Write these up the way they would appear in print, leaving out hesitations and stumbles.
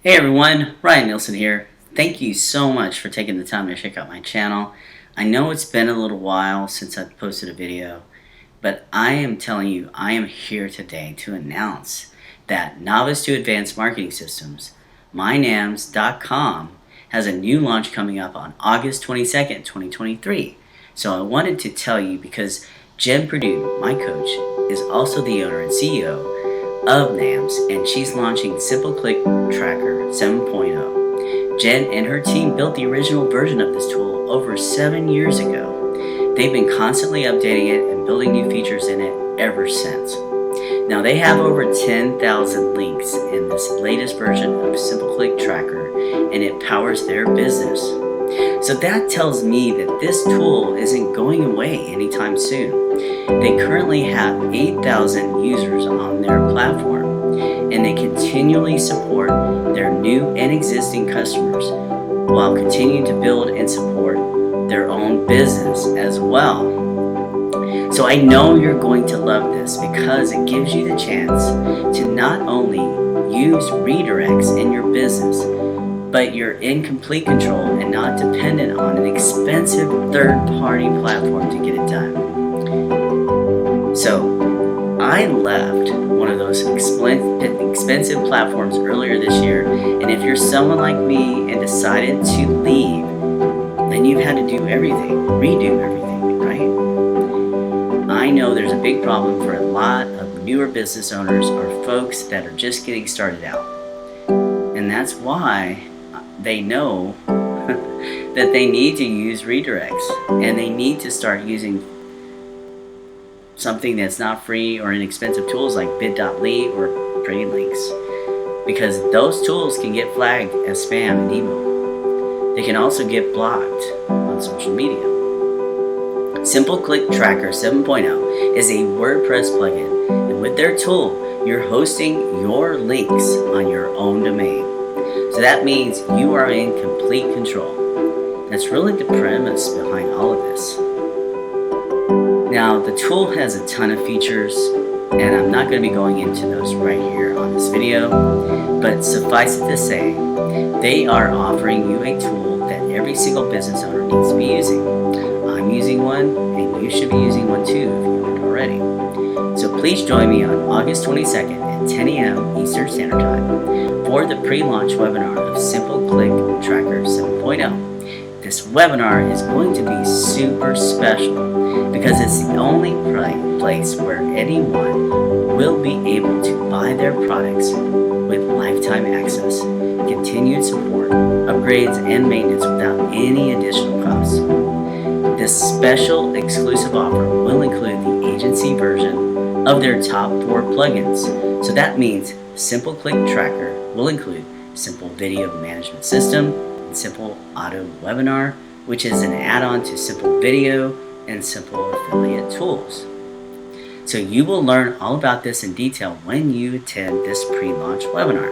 Hey everyone, Ryan Nielsen here. Thank you so much for taking the time to check out my channel. I know it's been a little while since I've posted a video, but I am telling you, I am here today to announce that Novice to Advanced Marketing Systems, mynams.com, has a new launch coming up on August 22nd, 2023. So I wanted to tell you because Jen Purdue, my coach, is also the owner and CEO of NAMS, and she's launching Simple Click Tracker 7.0. Jen and her team built the original version of this tool over 7 years ago. They've been constantly updating it and building new features in it ever since. Now they have over 10,000 links in this latest version of Simple Click Tracker, and it powers their business. So that tells me that this tool isn't going away anytime soon. They currently have 8,000 users on their platform, and they continually support their new and existing customers while continuing to build and support their own business as well. So I know you're going to love this because it gives you the chance to not only use redirects in your business, but you're in complete control and not dependent on an expensive third-party platform to get it done. So I left one of those expensive platforms earlier this year, and if you're someone like me and decided to leave, then you've had to do everything, redo everything, right? I know there's a big problem for a lot of newer business owners or folks that are just getting started out, and that's why they know that they need to use redirects, and they need to start using something that's not free or inexpensive tools like bit.ly or trading links, because those tools can get flagged as spam and email. They can also get blocked on social media. Simple Click Tracker 7.0 is a WordPress plugin, and with their tool, you're hosting your links on your own domain. So that means you are in complete control. That's really the premise behind all of this. Now, the tool has a ton of features, and I'm not going to be going into those right here on this video, but suffice it to say, they are offering you a tool that every single business owner needs to be using. I'm using one, and you should be using one too if you aren't already. So please join me on August 22nd at 10 a.m. Eastern Standard Time for the pre-launch webinar of Simple Click Tracker 7.0. This webinar is going to be super special because it's the only place where anyone will be able to buy their products with lifetime access, continued support, upgrades, and maintenance without any additional costs. This special exclusive offer will include the agency version of their top 4 plugins. So that means Simple Click Tracker will include Simple Video Management System and Simple Auto Webinar, which is an add-on to Simple Video and Simple Affiliate Tools. So you will learn all about this in detail when you attend this pre-launch webinar.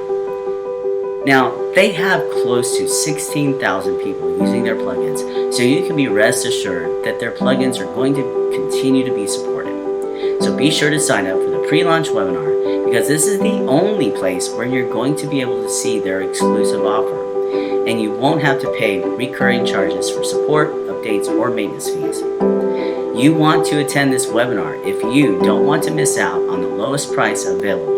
Now, they have close to 16,000 people using their plugins, so you can be rest assured that their plugins are going to continue to be supported. So be sure to sign up for the pre-launch webinar, because this is the only place where you're going to be able to see their exclusive offer, and you won't have to pay recurring charges for support, updates, or maintenance fees. You want to attend this webinar if you don't want to miss out on the lowest price available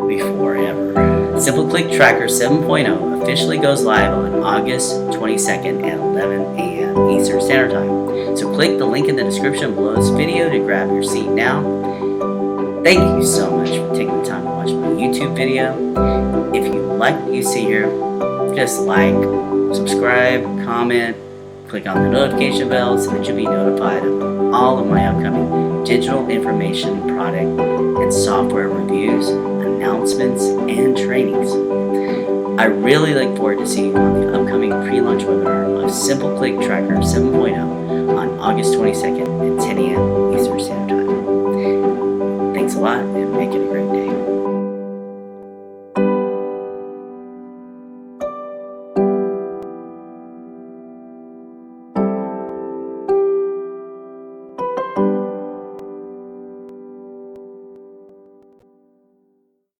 before ever. Simple Click Tracker 7.0 officially goes live on August 22nd at 11 a.m. Eastern Standard Time. So click the link in the description below this video to grab your seat now. Thank you so much for taking the time to watch my YouTube video. If you like what you see here, just like, subscribe, comment, click on the notification bell so that you'll be notified of all of my upcoming digital information, product, and software reviews, announcements, and trainings. I really look forward to seeing you on the upcoming pre-launch webinar of Simple Click Tracker 7.0 on August 22nd at 10 a.m. Eastern Standard Time. Thanks a lot, and make it